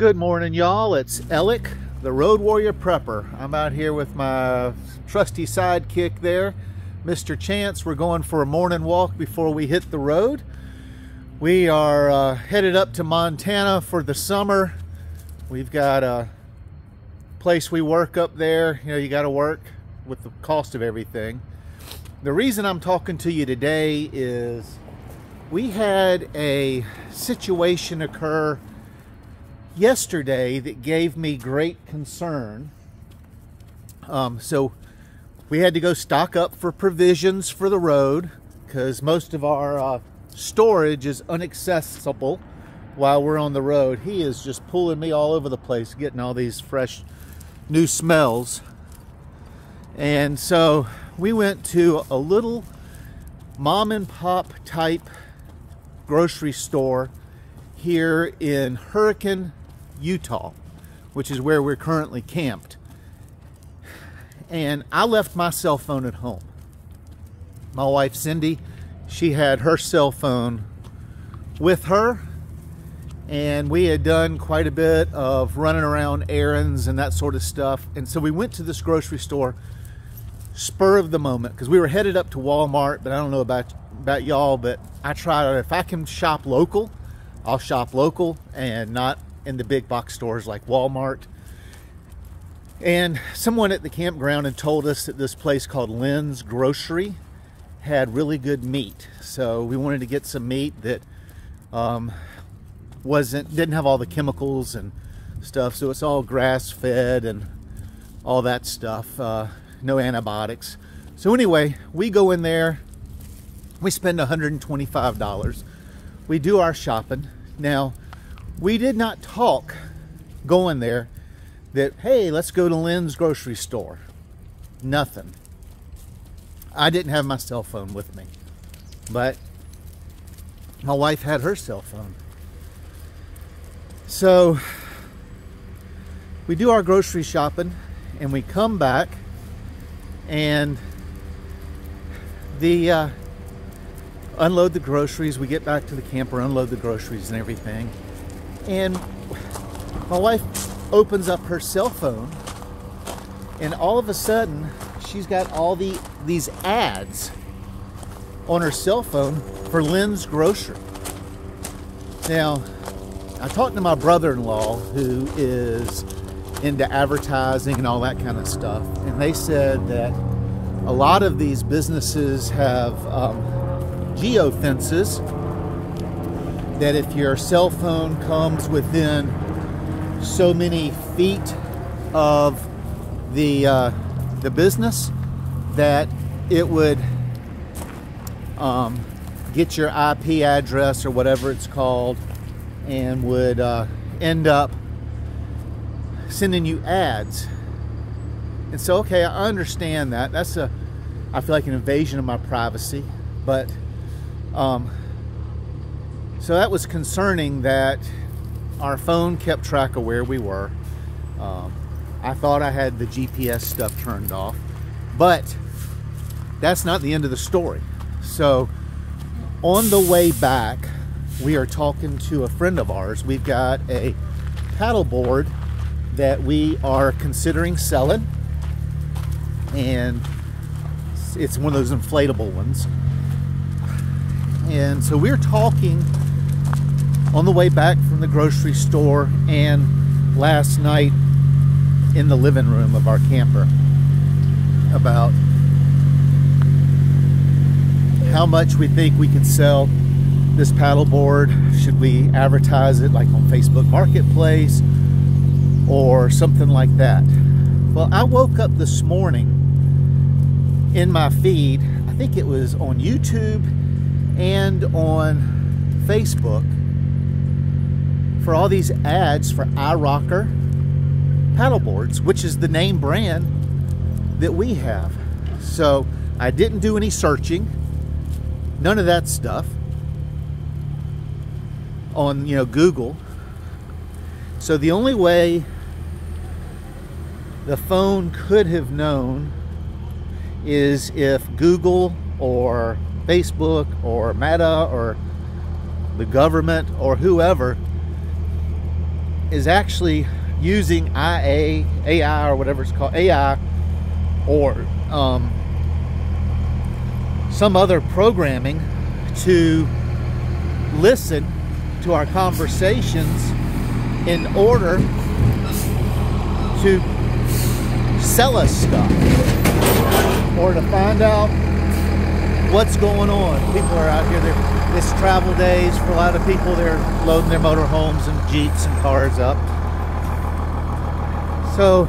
Good morning, y'all. It's Alec, the Road Warrior Prepper. I'm out here with my trusty sidekick there, Mr. Chance. We're going for a morning walk before we hit the road. We are headed up to Montana for the summer. We've got a place we work up there. You know, you got to work with the cost of everything. The reason I'm talking to you today is we had a situation occur yesterday that gave me great concern. So we had to go stock up for provisions for the road because most of our storage is inaccessible while we're on the road. He is just pulling me all over the place, getting all these fresh new smells. And so we went to a little mom and pop type grocery store here in Hurricane, Utah, which is where we're currently camped. And I left my cell phone at home. My wife Cindy, she had her cell phone with her, and we had done quite a bit of running around errands and that sort of stuff. And so we went to this grocery store spur of the moment because we were headed up to Walmart. But I don't know about y'all, but I try to, if I can shop local, I'll shop local and not in the big box stores like Walmart. And someone at the campground had told us that this place called Lynn's Grocery had really good meat. So we wanted to get some meat that didn't have all the chemicals and stuff. So it's all grass fed and all that stuff. No antibiotics. So anyway, we go in there. We spend $125. We do our shopping. Now, we did not talk going there that, hey, let's go to Lynn's grocery store. Nothing. I didn't have my cell phone with me, but my wife had her cell phone. So we do our grocery shopping and we come back, and the unload the groceries. We get back to the camper, unload the groceries and everything. And my wife opens up her cell phone, and all of a sudden she's got all these ads on her cell phone for Lynn's Grocery. Now, I talked to my brother-in-law who is into advertising and all that kind of stuff, and they said that a lot of these businesses have geofences, that if your cell phone comes within so many feet of the business, that it would get your IP address or whatever it's called, and would end up sending you ads. And so, okay, I understand that. That's I feel like an invasion of my privacy, but so that was concerning that our phone kept track of where we were. I thought I had the GPS stuff turned off, but that's not the end of the story. So on the way back, we are talking to a friend of ours. We've got a paddleboard that we are considering selling, and it's one of those inflatable ones. And so we're talking on the way back from the grocery store and last night in the living room of our camper about how much we think we can sell this paddleboard. Should we advertise it like on Facebook Marketplace or something like that? Well, I woke up this morning in my feed, I think it was on YouTube and on Facebook, for all these ads for iRocker paddleboards, which is the name brand that we have. So I didn't do any searching, none of that stuff on, you know, Google. So the only way the phone could have known is if Google or Facebook or Meta or the government or whoever is actually using AI or whatever it's called, AI, or some other programming to listen to our conversations in order to sell us stuff or to find out what's going on. People are out here, it's travel days for a lot of people. They're loading their motorhomes and Jeeps and cars up. So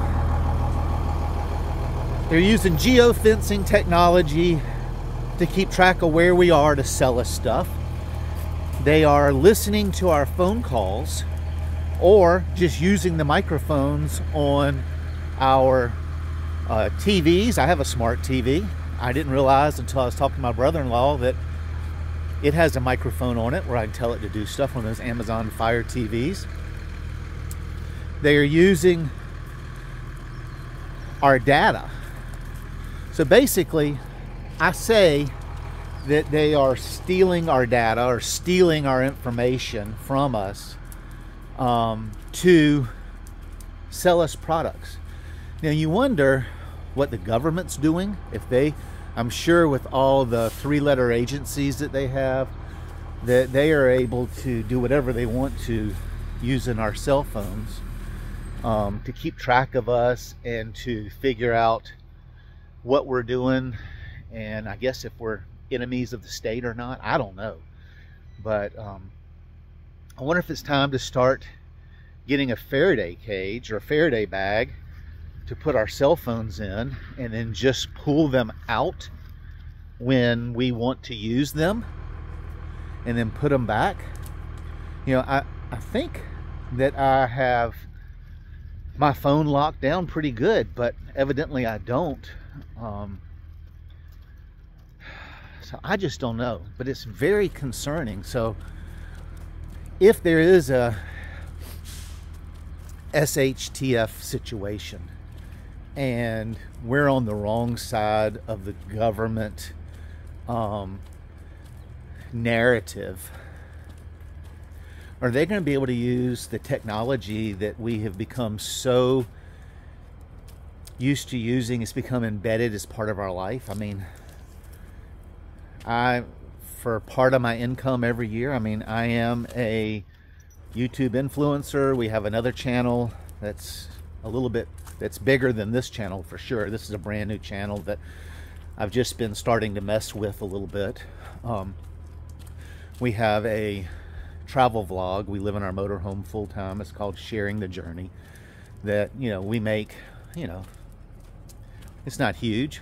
they're using geofencing technology to keep track of where we are to sell us stuff. They are listening to our phone calls or just using the microphones on our TVs. I have a smart TV. I didn't realize until I was talking to my brother-in-law that it has a microphone on it where I can tell it to do stuff on those Amazon Fire TVs. They are using our data. So basically, I say that they are stealing our data or stealing our information from us to sell us products. Now you wonder what the government's doing. If they, I'm sure with all the three-letter agencies that they have, that they are able to do whatever they want to using our cell phones to keep track of us and to figure out what we're doing, and I guess if we're enemies of the state or not, I don't know. But I wonder if it's time to start getting a Faraday cage or a Faraday bag to put our cell phones in and then just pull them out when we want to use them and then put them back. You know, I think that I have my phone locked down pretty good, but evidently I don't. So I just don't know, but it's very concerning. So if there is a shtf situation and we're on the wrong side of the government narrative, are they going to be able to use the technology that we have become so used to using? It's become embedded as part of our life. I mean, for part of my income every year, I mean, I am a YouTube influencer. We have another channel that's a little bit, that's bigger than this channel for sure. This is a brand new channel that I've just been starting to mess with a little bit. We have a travel vlog. We live in our motorhome full time. It's called Sharing the Journey. That, you know, we make, you know, it's not huge,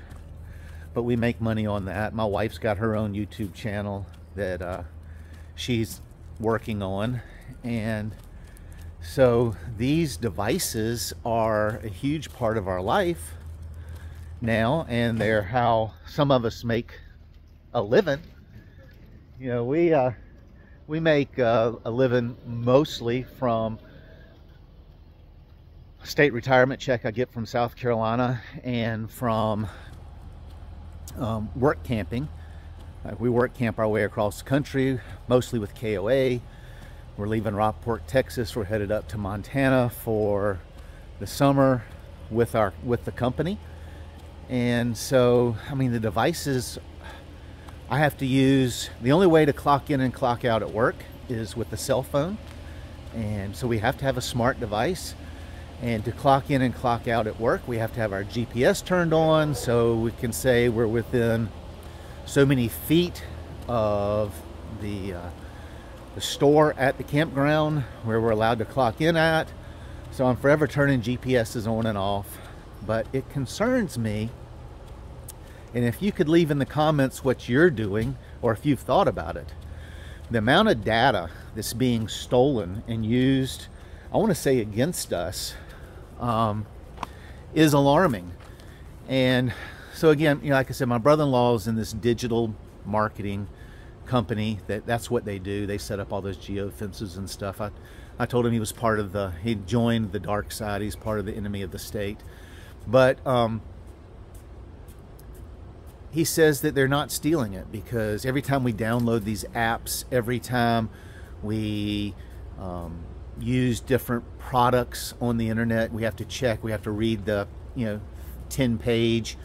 but we make money on that. My wife's got her own YouTube channel that she's working on. And so these devices are a huge part of our life now, and they're how some of us make a living. You know, we make a living mostly from state retirement check I get from South Carolina and from work camping. We work camp our way across the country, mostly with KOA. We're leaving Rockport, Texas. We're headed up to Montana for the summer with the company. And so, I mean, the devices I have to use, the only way to clock in and clock out at work is with the cell phone. And so we have to have a smart device. And to clock in and clock out at work, we have to have our GPS turned on so we can say we're within so many feet of the store at the campground where we're allowed to clock in at. So I'm forever turning GPSs on and off. But it concerns me. And if you could leave in the comments what you're doing, or if you've thought about it, the amount of data that's being stolen and used, I want to say against us, is alarming. And so again, you know, like I said, my brother-in-law is in this digital marketing company. That's what they do. They set up all those geofences and stuff. I told him he was part of he joined the dark side. He's part of the enemy of the state. But he says that they're not stealing it because every time we download these apps, every time we use different products on the internet. We have to check, we have to read the 10-page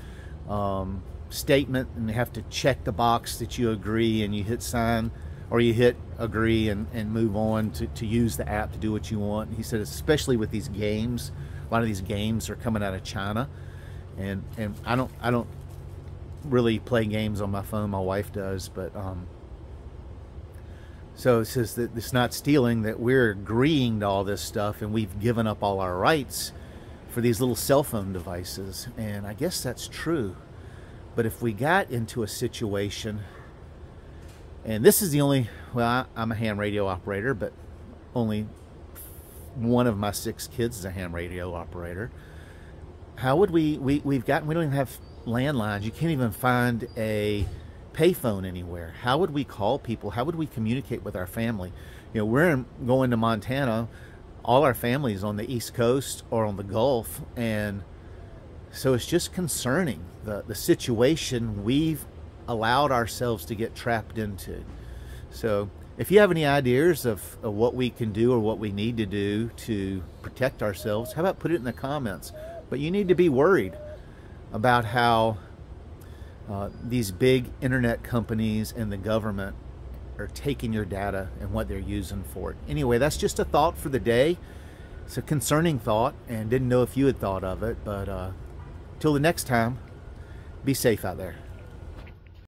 statement, and you have to check the box that you agree, and you hit sign or you hit agree and move on to use the app to do what you want. And he said especially with these games, a lot of these games are coming out of China, and I don't really play games on my phone, my wife does, but so it says that it's not stealing, that we're agreeing to all this stuff, and we've given up all our rights for these little cell phone devices. And I guess that's true. But if we got into a situation, and this is the only, well, I'm a ham radio operator, but only one of my 6 kids is a ham radio operator. How would we don't even have landlines. You can't even find a payphone anywhere. How would we call people? How would we communicate with our family? We're going to Montana. All our family is on the East Coast or on the Gulf, and so it's just concerning the situation we've allowed ourselves to get trapped into. So if you have any ideas of what we can do or what we need to do to protect ourselves, how about put it in the comments? But you need to be worried about how these big internet companies and the government are taking your data and what they're using for it. Anyway, that's just a thought for the day. It's a concerning thought, and didn't know if you had thought of it, but till the next time, be safe out there.